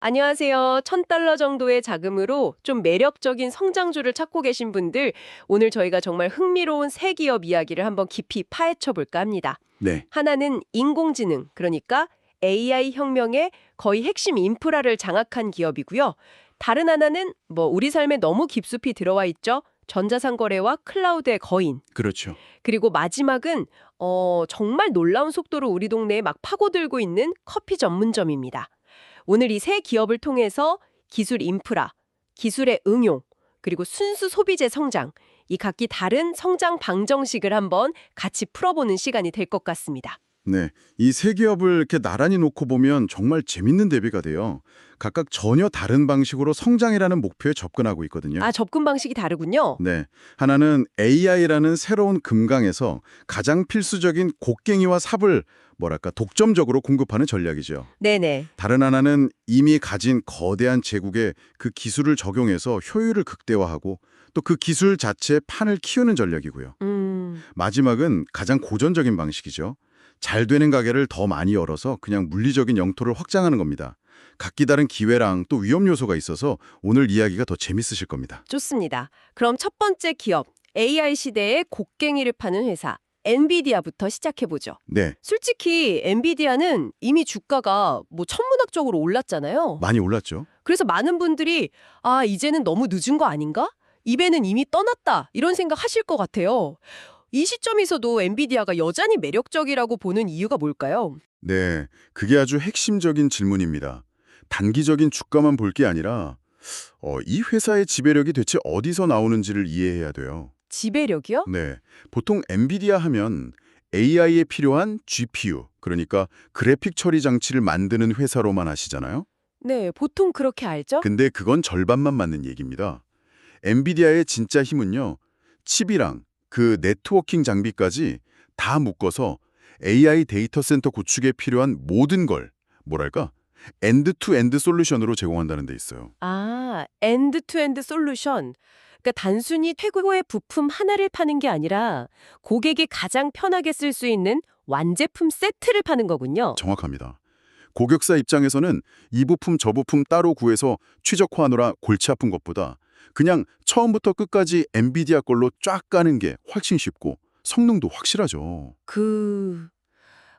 안녕하세요. $1,000 정도의 자금으로 좀 매력적인 성장주를 찾고 계신 분들, 오늘 저희가 정말 흥미로운 새 기업 이야기를 한번 깊이 파헤쳐 볼까 합니다. 네, 하나는 인공지능, 그러니까 AI 혁명의 거의 핵심 인프라를 장악한 기업이고요. 다른 하나는 우리 삶에 너무 깊숙이 들어와 있죠. 전자상거래와 클라우드의 거인. 그렇죠. 그리고 마지막은 정말 놀라운 속도로 우리 동네에 막 파고들고 있는 커피 전문점입니다. 오늘 이 세 기업을 통해서 기술 인프라, 기술의 응용, 그리고 순수 소비재 성장, 이 각기 다른 성장 방정식을 한번 같이 풀어보는 시간이 될 것 같습니다. 네, 이 세 기업을 이렇게 나란히 놓고 보면 정말 재밌는 대비가 돼요. 각각 전혀 다른 방식으로 성장이라는 목표에 접근하고 있거든요. 아, 접근 방식이 다르군요. 네, 하나는 AI라는 새로운 금강에서 가장 필수적인 곡괭이와 삽을 독점적으로 공급하는 전략이죠. 네네. 다른 하나는 이미 가진 거대한 제국에 그 기술을 적용해서 효율을 극대화하고 또 그 기술 자체의 판을 키우는 전략이고요. 마지막은 가장 고전적인 방식이죠. 잘 되는 가게를 더 많이 열어서 그냥 물리적인 영토를 확장하는 겁니다. 각기 다른 기회랑 또 위험 요소가 있어서 오늘 이야기가 더 재밌으실 겁니다. 좋습니다. 그럼 첫 번째 기업, AI 시대의 곡괭이를 파는 회사, 엔비디아부터 시작해보죠. 네, 솔직히 엔비디아는 이미 주가가 천문학적으로 올랐잖아요. 많이 올랐죠? 그래서 많은 분들이 이제는 너무 늦은 거 아닌가? 입에는 이미 떠났다. 이런 생각 하실 것 같아요. 이 시점에서도 엔비디아가 여전히 매력적이라고 보는 이유가 뭘까요? 네, 그게 아주 핵심적인 질문입니다. 단기적인 주가만 볼 게 아니라 이 회사의 지배력이 대체 어디서 나오는지를 이해해야 돼요. 지배력이요? 네, 보통 엔비디아 하면 AI에 필요한 GPU, 그러니까 그래픽 처리 장치를 만드는 회사로만 아시잖아요. 네, 보통 그렇게 알죠? 근데 그건 절반만 맞는 얘기입니다. 엔비디아의 진짜 힘은요, 칩이랑 그 네트워킹 장비까지 다 묶어서 AI 데이터 센터 구축에 필요한 모든 걸, 엔드-투-엔드 솔루션으로 제공한다는 데 있어요. 엔드-투-엔드 솔루션. 그러니까 단순히 최고의 부품 하나를 파는 게 아니라 고객이 가장 편하게 쓸 수 있는 완제품 세트를 파는 거군요. 정확합니다. 고객사 입장에서는 이 부품 저 부품 따로 구해서 최적화하느라 골치 아픈 것보다 그냥 처음부터 끝까지 엔비디아 걸로 쫙 까는 게 훨씬 쉽고 성능도 확실하죠.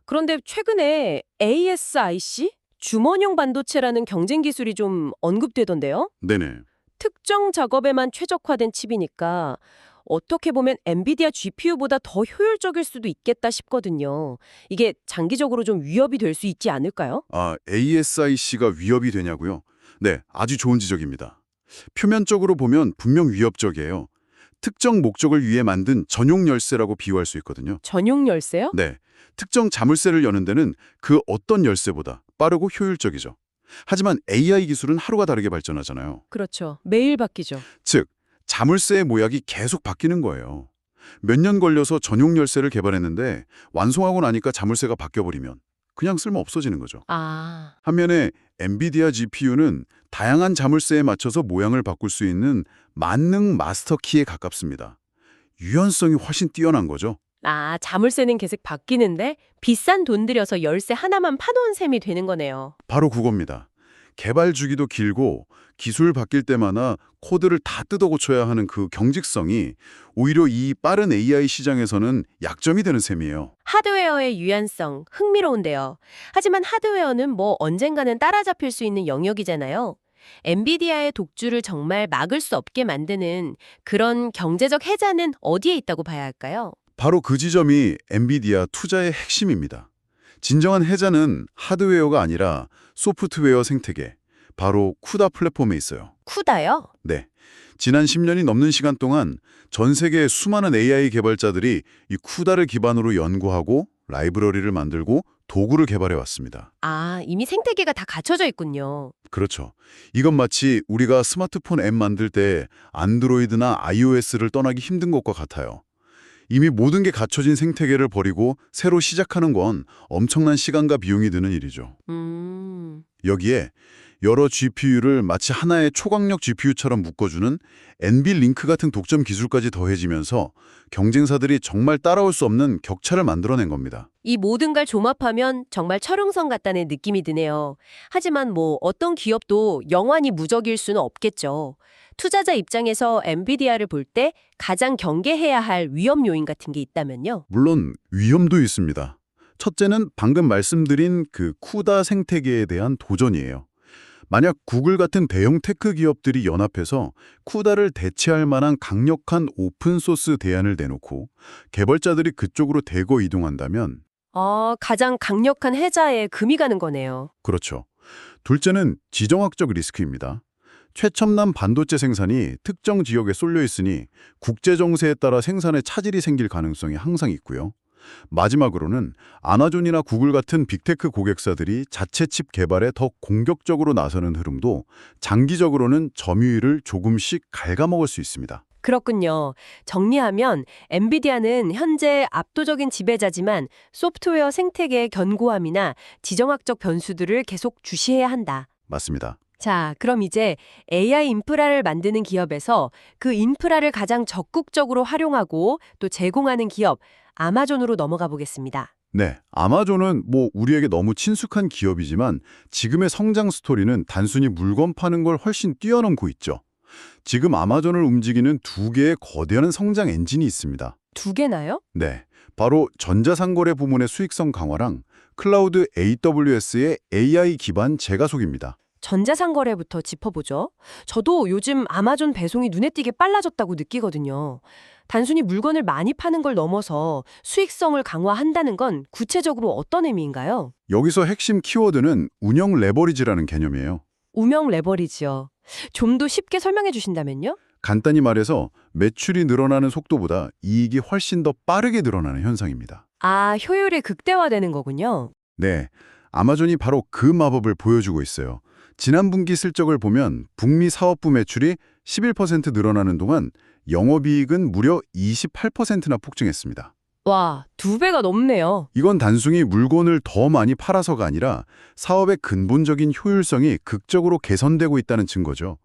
그런데 최근에 ASIC? 주머니용 반도체라는 경쟁 기술이 좀 언급되던데요? 네네. 특정 작업에만 최적화된 칩이니까 어떻게 보면 엔비디아 GPU보다 더 효율적일 수도 있겠다 싶거든요. 이게 장기적으로 좀 위협이 될 수 있지 않을까요? ASIC가 위협이 되냐고요? 네, 아주 좋은 지적입니다. 표면적으로 보면 분명 위협적이에요. 특정 목적을 위해 만든 전용 열쇠라고 비유할 수 있거든요. 전용 열쇠요? 네, 특정 자물쇠를 여는 데는 그 어떤 열쇠보다 빠르고 효율적이죠. 하지만 AI 기술은 하루가 다르게 발전하잖아요. 그렇죠. 매일 바뀌죠. 즉, 자물쇠의 모양이 계속 바뀌는 거예요. 몇 년 걸려서 전용 열쇠를 개발했는데 완성하고 나니까 자물쇠가 바뀌어버리면 그냥 쓸모 없어지는 거죠. 반면에 엔비디아 GPU는 다양한 자물쇠에 맞춰서 모양을 바꿀 수 있는 만능 마스터키에 가깝습니다. 유연성이 훨씬 뛰어난 거죠. 자물쇠는 계속 바뀌는데 비싼 돈 들여서 열쇠 하나만 파놓은 셈이 되는 거네요. 바로 그겁니다. 개발 주기도 길고 기술 바뀔 때마다 코드를 다 뜯어 고쳐야 하는 그 경직성이 오히려 이 빠른 AI 시장에서는 약점이 되는 셈이에요. 하드웨어의 유연성, 흥미로운데요. 하지만 하드웨어는 언젠가는 따라잡힐 수 있는 영역이잖아요. 엔비디아의 독주를 정말 막을 수 없게 만드는 그런 경제적 해자는 어디에 있다고 봐야 할까요? 바로 그 지점이 엔비디아 투자의 핵심입니다. 진정한 해자는 하드웨어가 아니라 소프트웨어 생태계, 바로 쿠다 플랫폼에 있어요. 쿠다요? 네. 지난 10년이 넘는 시간 동안 전 세계의 수많은 AI 개발자들이 이 쿠다를 기반으로 연구하고 라이브러리를 만들고 도구를 개발해 왔습니다. 이미 생태계가 다 갖춰져 있군요. 그렇죠. 이건 마치 우리가 스마트폰 앱 만들 때 안드로이드나 iOS를 떠나기 힘든 것과 같아요. 이미 모든 게 갖춰진 생태계를 버리고 새로 시작하는 건 엄청난 시간과 비용이 드는 일이죠. 음, 여기에 여러 GPU를 마치 하나의 초강력 GPU처럼 묶어주는 NVLink 같은 독점 기술까지 더해지면서 경쟁사들이 정말 따라올 수 없는 격차를 만들어낸 겁니다. 이 모든 걸 종합하면 정말 철옹성 같다는 느낌이 드네요. 하지만 어떤 기업도 영원히 무적일 수는 없겠죠. 투자자 입장에서 엔비디아를 볼 때 가장 경계해야 할 위험 요인 같은 게 있다면요. 물론 위험도 있습니다. 첫째는 방금 말씀드린 그 쿠다 생태계에 대한 도전이에요. 만약 구글 같은 대형 테크 기업들이 연합해서 쿠다를 대체할 만한 강력한 오픈소스 대안을 내놓고 개발자들이 그쪽으로 대거 이동한다면 가장 강력한 해자에 금이 가는 거네요. 그렇죠. 둘째는 지정학적 리스크입니다. 최첨단 반도체 생산이 특정 지역에 쏠려 있으니 국제 정세에 따라 생산에 차질이 생길 가능성이 항상 있고요. 마지막으로는 아마존이나 구글 같은 빅테크 고객사들이 자체 칩 개발에 더 공격적으로 나서는 흐름도 장기적으로는 점유율을 조금씩 갉아먹을 수 있습니다. 그렇군요. 정리하면 엔비디아는 현재 압도적인 지배자지만 소프트웨어 생태계의 견고함이나 지정학적 변수들을 계속 주시해야 한다. 맞습니다. 자, 그럼 이제 AI 인프라를 만드는 기업에서 그 인프라를 가장 적극적으로 활용하고 또 제공하는 기업, 아마존으로 넘어가 보겠습니다. 네, 아마존은 우리에게 너무 친숙한 기업이지만 지금의 성장 스토리는 단순히 물건 파는 걸 훨씬 뛰어넘고 있죠. 지금 아마존을 움직이는 두 개의 거대한 성장 엔진이 있습니다. 두 개나요? 네, 바로 전자상거래 부문의 수익성 강화랑 클라우드 AWS의 AI 기반 재가속입니다. 전자상거래부터 짚어보죠. 저도 요즘 아마존 배송이 눈에 띄게 빨라졌다고 느끼거든요. 단순히 물건을 많이 파는 걸 넘어서 수익성을 강화한다는 건 구체적으로 어떤 의미인가요? 여기서 핵심 키워드는 운영 레버리지라는 개념이에요. 운영 레버리지요. 좀 더 쉽게 설명해 주신다면요? 간단히 말해서 매출이 늘어나는 속도보다 이익이 훨씬 더 빠르게 늘어나는 현상입니다. 효율이 극대화되는 거군요. 네, 아마존이 바로 그 마법을 보여주고 있어요. 지난 분기 실적을 보면 북미 사업부 매출이 11% 늘어나는 동안 영업이익은 무려 28%나 폭증했습니다. 와, 2배가 넘네요. 이건 단순히 물건을 더 많이 팔아서가 아니라 사업의 근본적인 효율성이 극적으로 개선되고 있다는 증거죠.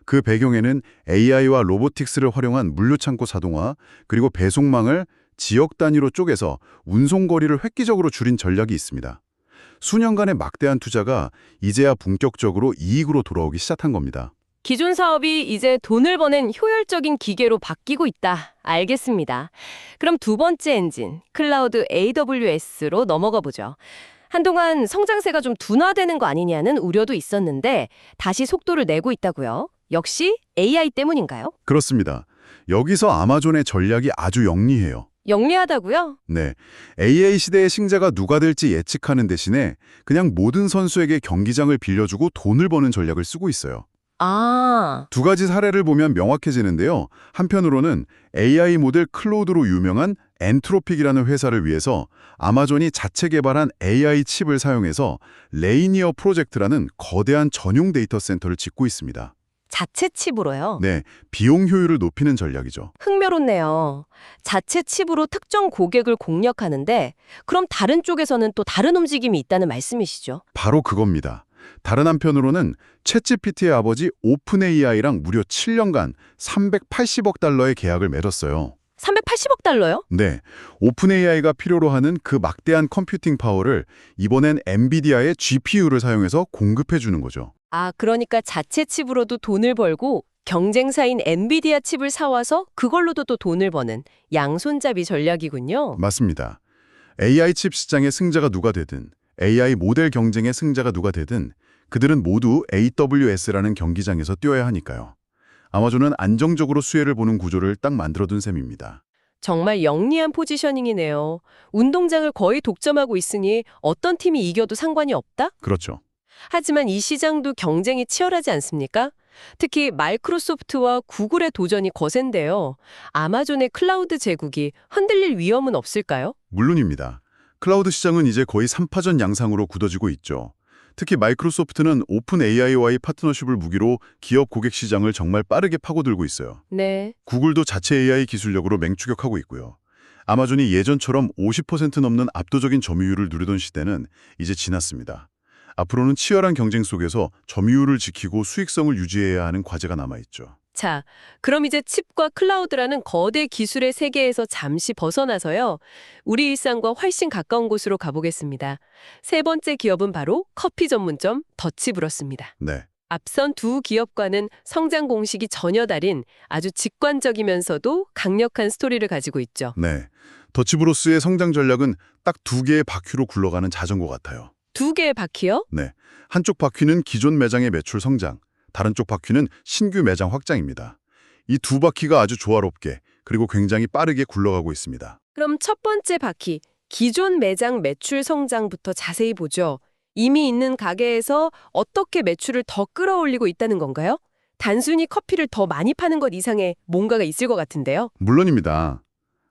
그 배경에는 AI와 로보틱스를 활용한 물류창고 자동화, 그리고 배송망을 지역 단위로 쪼개서 운송거리를 획기적으로 줄인 전략이 있습니다. 수년간의 막대한 투자가 이제야 본격적으로 이익으로 돌아오기 시작한 겁니다. 기존 사업이 이제 돈을 버는 효율적인 기계로 바뀌고 있다. 알겠습니다. 그럼 두 번째 엔진, 클라우드 AWS로 넘어가 보죠. 한동안 성장세가 좀 둔화되는 거 아니냐는 우려도 있었는데 다시 속도를 내고 있다고요. 역시 AI 때문인가요? 그렇습니다. 여기서 아마존의 전략이 아주 영리해요. 영리하다고요? 네, AI 시대의 승자가 누가 될지 예측하는 대신에 그냥 모든 선수에게 경기장을 빌려주고 돈을 버는 전략을 쓰고 있어요. 두 가지 사례를 보면 명확해지는데요. 한편으로는 AI 모델 클로드로 유명한 엔트로픽이라는 회사를 위해서 아마존이 자체 개발한 AI 칩을 사용해서 레이니어 프로젝트라는 거대한 전용 데이터 센터를 짓고 있습니다. 자체 칩으로요? 네, 비용 효율을 높이는 전략이죠. 흥미롭네요. 자체 칩으로 특정 고객을 공략하는데 그럼 다른 쪽에서는 또 다른 움직임이 있다는 말씀이시죠? 바로 그겁니다. 다른 한편으로는 챗GPT의 아버지 오픈 AI랑 무려 7년간 380억 달러의 계약을 맺었어요. 380억 달러요? 네, 오픈 AI가 필요로 하는 그 막대한 컴퓨팅 파워를 이번엔 엔비디아의 GPU를 사용해서 공급해 주는 거죠. 그러니까 자체 칩으로도 돈을 벌고 경쟁사인 엔비디아 칩을 사와서 그걸로도 또 돈을 버는 양손잡이 전략이군요. 맞습니다. AI 칩 시장의 승자가 누가 되든 AI 모델 경쟁의 승자가 누가 되든 그들은 모두 AWS라는 경기장에서 뛰어야 하니까요. 아마존은 안정적으로 수혜를 보는 구조를 딱 만들어둔 셈입니다. 정말 영리한 포지셔닝이네요. 운동장을 거의 독점하고 있으니 어떤 팀이 이겨도 상관이 없다? 그렇죠. 하지만 이 시장도 경쟁이 치열하지 않습니까? 특히 마이크로소프트와 구글의 도전이 거센데요. 아마존의 클라우드 제국이 흔들릴 위험은 없을까요? 물론입니다. 클라우드 시장은 이제 거의 3파전 양상으로 굳어지고 있죠. 특히 마이크로소프트는 오픈 AI와의 파트너십을 무기로 기업 고객 시장을 정말 빠르게 파고들고 있어요. 네. 구글도 자체 AI 기술력으로 맹추격하고 있고요. 아마존이 예전처럼 50% 넘는 압도적인 점유율을 누리던 시대는 이제 지났습니다. 앞으로는 치열한 경쟁 속에서 점유율을 지키고 수익성을 유지해야 하는 과제가 남아있죠. 자, 그럼 이제 칩과 클라우드라는 거대 기술의 세계에서 잠시 벗어나서요. 우리 일상과 훨씬 가까운 곳으로 가보겠습니다. 세 번째 기업은 바로 커피 전문점 더치브러스입니다. 네, 앞선 두 기업과는 성장 공식이 전혀 다른 아주 직관적이면서도 강력한 스토리를 가지고 있죠. 네. 더치브로스의 성장 전략은 딱 두 개의 바퀴로 굴러가는 자전거 같아요. 두 개의 바퀴요? 네, 한쪽 바퀴는 기존 매장의 매출 성장, 다른 쪽 바퀴는 신규 매장 확장입니다. 이 두 바퀴가 아주 조화롭게 그리고 굉장히 빠르게 굴러가고 있습니다. 그럼 첫 번째 바퀴, 기존 매장 매출 성장부터 자세히 보죠. 이미 있는 가게에서 어떻게 매출을 더 끌어올리고 있다는 건가요? 단순히 커피를 더 많이 파는 것 이상의 뭔가가 있을 것 같은데요. 물론입니다.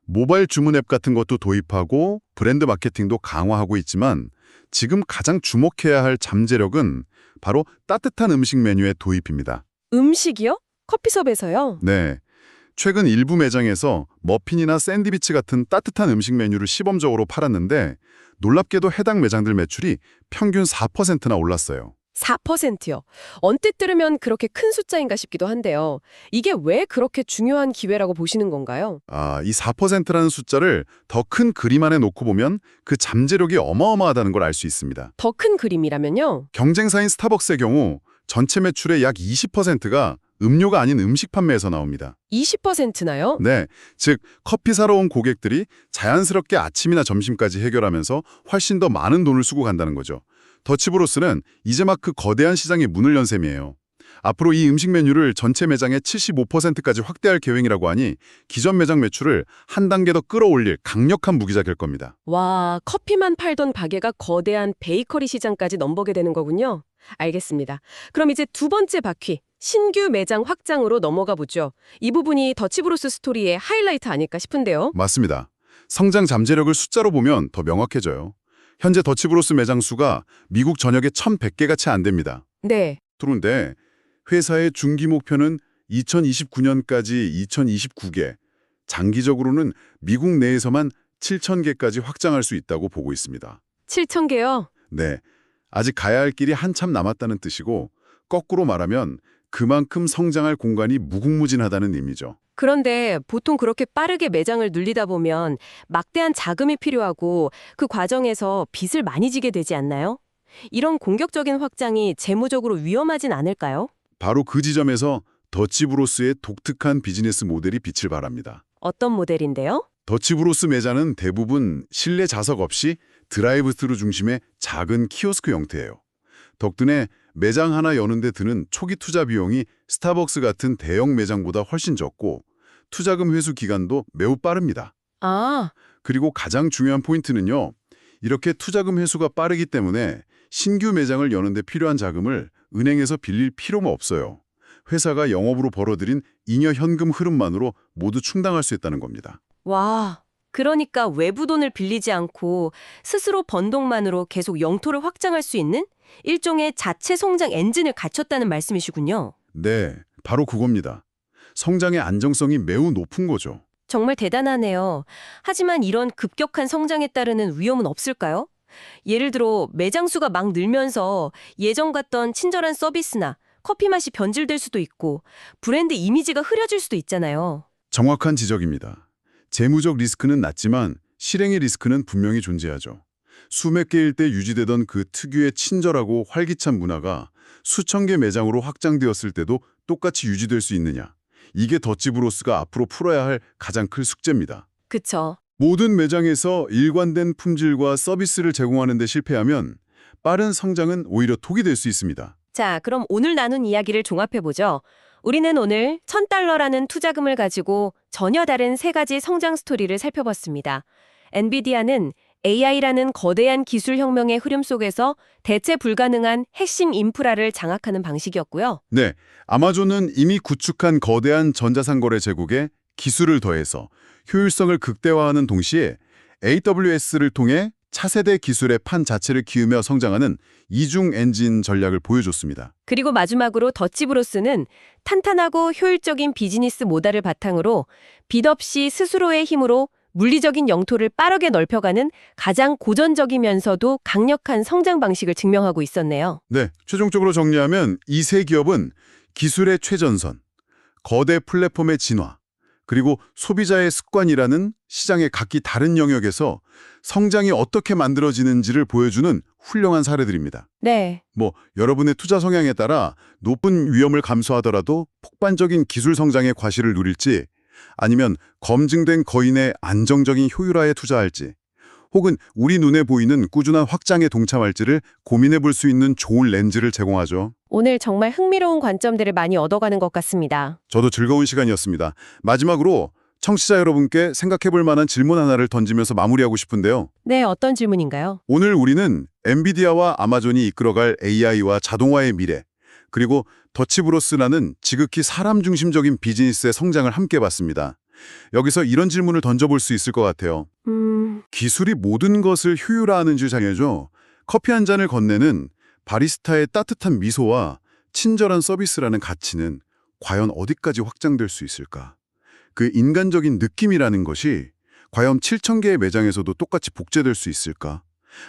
모바일 주문 앱 같은 것도 도입하고 브랜드 마케팅도 강화하고 있지만 지금 가장 주목해야 할 잠재력은 바로 따뜻한 음식 메뉴의 도입입니다. 음식이요? 커피숍에서요? 네. 최근 일부 매장에서 머핀이나 샌드위치 같은 따뜻한 음식 메뉴를 시범적으로 팔았는데 놀랍게도 해당 매장들 매출이 평균 4%나 올랐어요. 4%요. 언뜻 들으면 그렇게 큰 숫자인가 싶기도 한데요. 이게 왜 그렇게 중요한 기회라고 보시는 건가요? 이 4%라는 숫자를 더 큰 그림 안에 놓고 보면 그 잠재력이 어마어마하다는 걸 알 수 있습니다. 더 큰 그림이라면요? 경쟁사인 스타벅스의 경우 전체 매출의 약 20%가 음료가 아닌 음식 판매에서 나옵니다. 20%나요? 네, 즉 커피 사러 온 고객들이 자연스럽게 아침이나 점심까지 해결하면서 훨씬 더 많은 돈을 쓰고 간다는 거죠. 더치브로스는 이제 막 그 거대한 시장에 문을 연 셈이에요. 앞으로 이 음식 메뉴를 전체 매장의 75%까지 확대할 계획이라고 하니 기존 매장 매출을 한 단계 더 끌어올릴 강력한 무기가 될 겁니다. 와, 커피만 팔던 가게가 거대한 베이커리 시장까지 넘보게 되는 거군요. 알겠습니다. 그럼 이제 두 번째 바퀴, 신규 매장 확장으로 넘어가 보죠. 이 부분이 더치브로스 스토리의 하이라이트 아닐까 싶은데요. 맞습니다. 성장 잠재력을 숫자로 보면 더 명확해져요. 현재 더치브로스 매장 수가 미국 전역에 1,100개가 채 안 됩니다. 네. 그런데 회사의 중기 목표는 2029년까지 2029개, 장기적으로는 미국 내에서만 7,000개까지 확장할 수 있다고 보고 있습니다. 7,000개요? 네, 아직 가야 할 길이 한참 남았다는 뜻이고 거꾸로 말하면 그만큼 성장할 공간이 무궁무진하다는 의미죠. 그런데 보통 그렇게 빠르게 매장을 늘리다 보면 막대한 자금이 필요하고 그 과정에서 빚을 많이 지게 되지 않나요? 이런 공격적인 확장이 재무적으로 위험하진 않을까요? 바로 그 지점에서 더치브로스의 독특한 비즈니스 모델이 빛을 발합니다. 어떤 모델인데요? 더치브로스 매장은 대부분 실내 좌석 없이 드라이브스루 중심의 작은 키오스크 형태예요. 덕분에 매장 하나 여는 데 드는 초기 투자 비용이 스타벅스 같은 대형 매장보다 훨씬 적고 투자금 회수 기간도 매우 빠릅니다. 아, 그리고 가장 중요한 포인트는요. 이렇게 투자금 회수가 빠르기 때문에 신규 매장을 여는 데 필요한 자금을 은행에서 빌릴 필요가 없어요. 회사가 영업으로 벌어들인 잉여 현금 흐름만으로 모두 충당할 수 있다는 겁니다. 와. 그러니까 외부 돈을 빌리지 않고 스스로 번 돈만으로 계속 영토를 확장할 수 있는 일종의 자체 성장 엔진을 갖췄다는 말씀이시군요. 네, 바로 그겁니다. 성장의 안정성이 매우 높은 거죠. 정말 대단하네요. 하지만 이런 급격한 성장에 따르는 위험은 없을까요? 예를 들어 매장 수가 막 늘면서 예전 같던 친절한 서비스나 커피 맛이 변질될 수도 있고 브랜드 이미지가 흐려질 수도 있잖아요. 정확한 지적입니다. 재무적 리스크는 낮지만 실행의 리스크는 분명히 존재하죠. 수백 개일 때 유지되던 그 특유의 친절하고 활기찬 문화가 수천 개 매장으로 확장되었을 때도 똑같이 유지될 수 있느냐. 이게 더치브로스가 앞으로 풀어야 할 가장 큰 숙제입니다. 그쵸. 모든 매장에서 일관된 품질과 서비스를 제공하는 데 실패하면 빠른 성장은 오히려 독이 될 수 있습니다. 자, 그럼 오늘 나눈 이야기를 종합해보죠. 우리는 오늘 $1,000라는 투자금을 가지고 전혀 다른 세 가지 성장 스토리를 살펴봤습니다. 엔비디아는 AI라는 거대한 기술 혁명의 흐름 속에서 대체 불가능한 핵심 인프라를 장악하는 방식이었고요. 네, 아마존은 이미 구축한 거대한 전자상거래 제국에 기술을 더해서 효율성을 극대화하는 동시에 AWS를 통해 차세대 기술의 판 자체를 키우며 성장하는 이중 엔진 전략을 보여줬습니다. 그리고 마지막으로 더치브로스는 탄탄하고 효율적인 비즈니스 모델을 바탕으로 빚 없이 스스로의 힘으로 물리적인 영토를 빠르게 넓혀가는 가장 고전적이면서도 강력한 성장 방식을 증명하고 있었네요. 네, 최종적으로 정리하면 이 세 기업은 기술의 최전선, 거대 플랫폼의 진화, 그리고 소비자의 습관이라는 시장의 각기 다른 영역에서 성장이 어떻게 만들어지는지를 보여주는 훌륭한 사례들입니다. 네. 여러분의 투자 성향에 따라 높은 위험을 감수하더라도 폭발적인 기술 성장의 과실을 누릴지, 아니면 검증된 거인의 안정적인 효율화에 투자할지, 혹은 우리 눈에 보이는 꾸준한 확장에 동참할지를 고민해 볼 수 있는 좋은 렌즈를 제공하죠. 오늘 정말 흥미로운 관점들을 많이 얻어가는 것 같습니다. 저도 즐거운 시간이었습니다. 마지막으로 청취자 여러분께 생각해 볼 만한 질문 하나를 던지면서 마무리하고 싶은데요. 네, 어떤 질문인가요? 오늘 우리는 엔비디아와 아마존이 이끌어갈 AI와 자동화의 미래, 그리고 더치브로스라는 지극히 사람 중심적인 비즈니스의 성장을 함께 봤습니다. 여기서 이런 질문을 던져볼 수 있을 것 같아요. 기술이 모든 것을 효율화하는 주장이죠. 커피 한 잔을 건네는 바리스타의 따뜻한 미소와 친절한 서비스라는 가치는 과연 어디까지 확장될 수 있을까? 그 인간적인 느낌이라는 것이 과연 7,000개의 매장에서도 똑같이 복제될 수 있을까?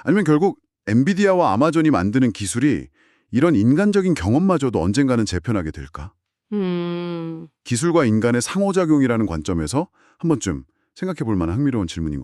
아니면 결국 엔비디아와 아마존이 만드는 기술이 이런 인간적인 경험마저도 언젠가는 재편하게 될까? 기술과 인간의 상호작용이라는 관점에서 한 번쯤 생각해 볼 만한 흥미로운 질문인 것 같아요.